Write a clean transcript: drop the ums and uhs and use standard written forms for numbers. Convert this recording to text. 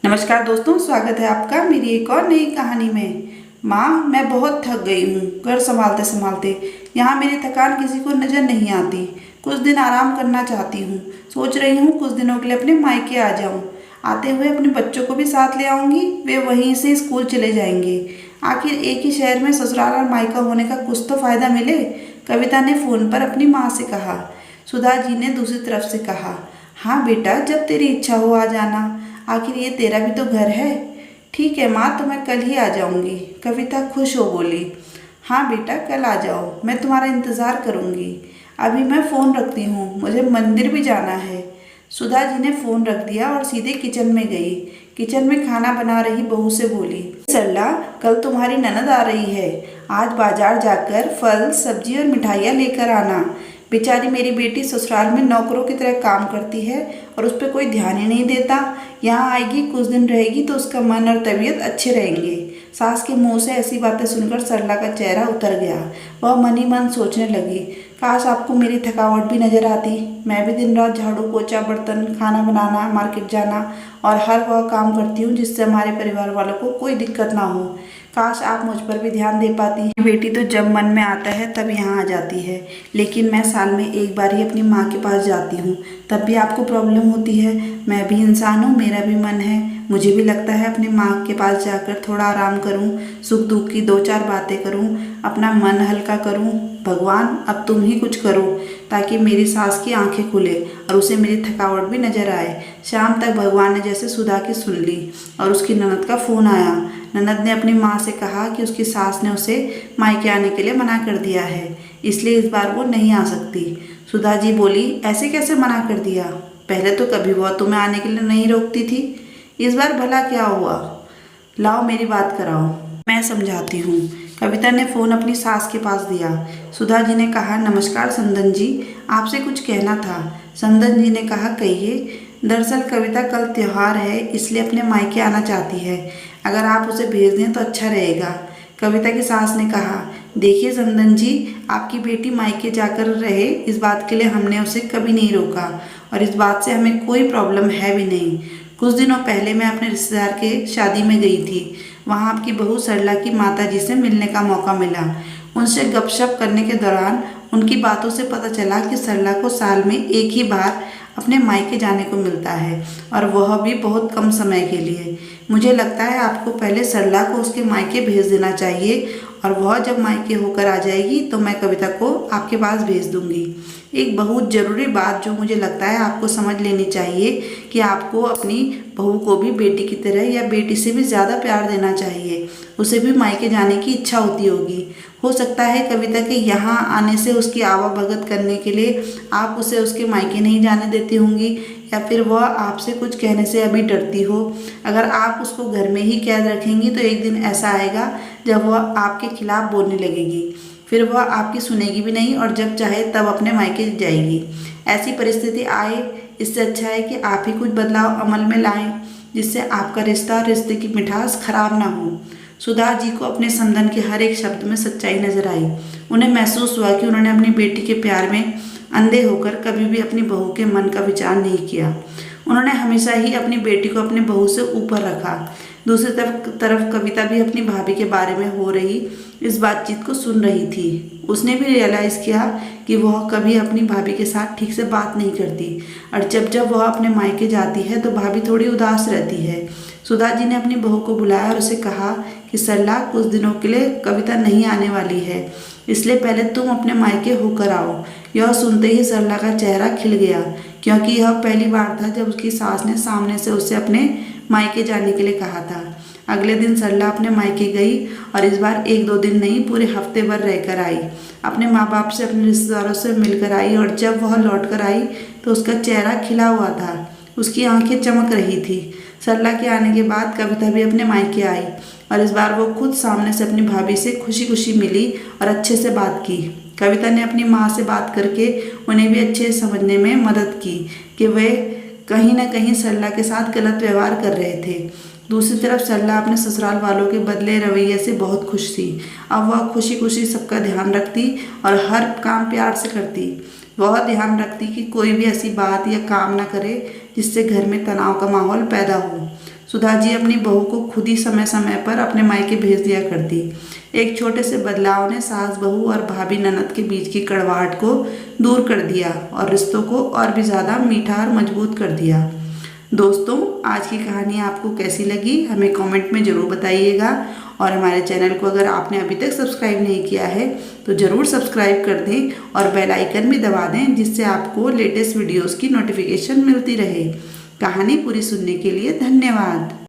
नमस्कार दोस्तों, स्वागत है आपका मेरी एक और नई कहानी में। माँ, मैं बहुत थक गई हूँ घर संभालते संभालते। यहाँ मेरी थकान किसी को नज़र नहीं आती। कुछ दिन आराम करना चाहती हूँ। सोच रही हूँ कुछ दिनों के लिए अपने मायके आ जाऊँ। आते हुए अपने बच्चों को भी साथ ले आऊँगी, वे वहीं से स्कूल चले जाएंगे। आखिर एक ही शहर में ससुराल और मायका होने का कुछ तो फायदा मिले। कविता ने फ़ोन पर अपनी माँ से कहा। सुधा जी ने दूसरी तरफ से कहा, हाँ बेटा, जब तेरी इच्छा हो आ जाना। आखिर ये तेरा भी तो घर है। ठीक है माँ, तो मैं कल ही आ जाऊंगी। कविता खुश हो बोली। हाँ बेटा, कल आ जाओ, मैं तुम्हारा इंतज़ार करूंगी। अभी मैं फ़ोन रखती हूँ, मुझे मंदिर भी जाना है। सुधा जी ने फ़ोन रख दिया और सीधे किचन में गई। किचन में खाना बना रही बहू से बोली, सरला, कल तुम्हारी ननद आ रही है। आज बाजार जाकर फल सब्जी और मिठाइयाँ लेकर आना। बेचारी मेरी बेटी ससुराल में नौकरों की तरह काम करती है और उस पर कोई ध्यान ही नहीं देता। यहाँ आएगी, कुछ दिन रहेगी तो उसका मन और तबीयत अच्छे रहेंगे। सास के मुंह से ऐसी बातें सुनकर सरला का चेहरा उतर गया। वह मन ही मन सोचने लगी, काश आपको मेरी थकावट भी नजर आती। मैं भी दिन रात झाड़ू पोछा बर्तन खाना बनाना मार्केट जाना और हर वह काम करती हूँ जिससे हमारे परिवार वालों को कोई दिक्कत ना हो। काश आप मुझ पर भी ध्यान दे पाती। बेटी तो जब मन में आता है तब यहाँ आ जाती है, लेकिन मैं साल में एक बार ही अपनी माँ के पास जाती हूँ, तब भी आपको प्रॉब्लम होती है। मैं भी इंसान हूँ, मेरा भी मन है। मुझे भी लगता है अपनी माँ के पास जाकर थोड़ा आराम करूँ, सुख दुख की दो चार बातें करूँ, अपना मन हल्का करूँ। भगवान, अब तुम ही कुछ करो ताकि मेरी सास की आंखें खुले और उसे मेरी थकावट भी नजर आए। शाम तक भगवान ने जैसे सुधा की सुन ली और उसकी ननद का फ़ोन आया। ननद ने अपनी माँ से कहा कि उसकी सास ने उसे मायके आने के लिए मना कर दिया है, इसलिए इस बार वो नहीं आ सकती। सुधा जी बोली, ऐसे कैसे मना कर दिया? पहले तो कभी वो तुम्हें आने के लिए नहीं रोकती थी, इस बार भला क्या हुआ? लाओ मेरी बात कराओ, मैं समझाती हूँ। कविता ने फ़ोन अपनी सास के पास दिया। सुधा जी ने कहा, नमस्कार संदन जी, आपसे कुछ कहना था। संदन जी ने कहा, कहिए। दरअसल कविता कल त्योहार है, इसलिए अपने मायके आना चाहती है। अगर आप उसे भेज दें तो अच्छा रहेगा। कविता की सास ने कहा, देखिए संदन जी, आपकी बेटी मायके जाकर रहे, इस बात के लिए हमने उसे कभी नहीं रोका और इस बात से हमें कोई प्रॉब्लम है भी नहीं। कुछ दिनों पहले मैं अपने रिश्तेदार के शादी में गई थी। वहाँ आपकी बहू सरला की माताजी से मिलने का मौका मिला। उनसे गपशप करने के दौरान उनकी बातों से पता चला कि सरला को साल में एक ही बार अपने मायके जाने को मिलता है और वह भी बहुत कम समय के लिए। मुझे लगता है आपको पहले सरला को उसके मायके भेज देना चाहिए और वह जब मायके होकर आ जाएगी तो मैं कविता को आपके पास भेज दूंगी। एक बहुत ज़रूरी बात जो मुझे लगता है आपको समझ लेनी चाहिए कि आपको अपनी बहू को भी बेटी की तरह या बेटी से भी ज़्यादा प्यार देना चाहिए। उसे भी मायके जाने की इच्छा होती होगी। हो सकता है कविता के यहाँ आने से उसकी आवाभगत करने के लिए आप उसे उसके मायके नहीं जाने देती होंगी, या फिर वह आपसे कुछ कहने से अभी डरती हो। अगर आप उसको घर में ही कैद रखेंगी तो एक दिन ऐसा आएगा जब वह आपके खिलाफ बोलने लगेगी, फिर वह आपकी सुनेगी भी नहीं और जब चाहे तब अपने मायके जाएगी। ऐसी परिस्थिति आए, इससे अच्छा है कि आप ही कुछ बदलाव अमल में लाएं जिससे आपका रिश्ता और रिश्ते की मिठास खराब ना हो। सुधा जी को अपने संदन के हर एक शब्द में सच्चाई नजर आई। उन्हें महसूस हुआ कि उन्होंने अपनी बेटी के प्यार में अंधे होकर कभी भी अपनी बहू के मन का विचार नहीं किया। उन्होंने हमेशा ही अपनी बेटी को अपनी बहू से ऊपर रखा। दूसरी तरफ कविता भी अपनी भाभी के बारे में हो रही इस बातचीत को सुन रही थी। उसने भी रियलाइज़ किया कि वह कभी अपनी भाभी के साथ ठीक से बात नहीं करती और जब जब वह अपने मायके जाती है तो भाभी थोड़ी उदास रहती है। सुधा जी ने अपनी बहू को बुलाया और उसे कहा कि सरला, कुछ दिनों के लिए कविता नहीं आने वाली है, इसलिए पहले तुम अपने मायके होकर आओ। यह सुनते ही सरला का चेहरा खिल गया, क्योंकि यह पहली बार था जब उसकी सास ने सामने से उसे अपने मायके जाने के लिए कहा था। अगले दिन सरला अपने मायके गई और इस बार एक दो दिन नहीं, पूरे हफ्ते भर रहकर आई। अपने माँ बाप से, अपने रिश्तेदारों से मिलकर आई और जब वह लौट कर आई तो उसका चेहरा खिला हुआ था, उसकी आंखें चमक रही थी। सरला के आने के बाद कविता भी अपने मायके आई और इस बार वो खुद सामने से अपनी भाभी से खुशी खुशी मिली और अच्छे से बात की। कविता ने अपनी माँ से बात करके उन्हें भी अच्छे से समझने में मदद की कि वे कहीं ना कहीं सरला के साथ गलत व्यवहार कर रहे थे। दूसरी तरफ सरला अपने ससुराल वालों के बदले रवैये से बहुत खुश थी। अब वह खुशी खुशी सबका ध्यान रखती और हर काम प्यार से करती। वह ध्यान रखती कि कोई भी ऐसी बात या काम ना करे जिससे घर में तनाव का माहौल पैदा हो। सुधा जी अपनी बहू को खुद ही समय समय पर अपने मायके भेज दिया करती। एक छोटे से बदलाव ने सास बहू और भाभी ननद के बीच की कड़वाहट को दूर कर दिया और रिश्तों को और भी ज़्यादा मीठा और मजबूत कर दिया। दोस्तों, आज की कहानी आपको कैसी लगी हमें कमेंट में ज़रूर बताइएगा। और हमारे चैनल को अगर आपने अभी तक सब्सक्राइब नहीं किया है तो ज़रूर सब्सक्राइब कर दें और बेल आइकन भी दबा दें, जिससे आपको लेटेस्ट वीडियोस की नोटिफिकेशन मिलती रहे। कहानी पूरी सुनने के लिए धन्यवाद।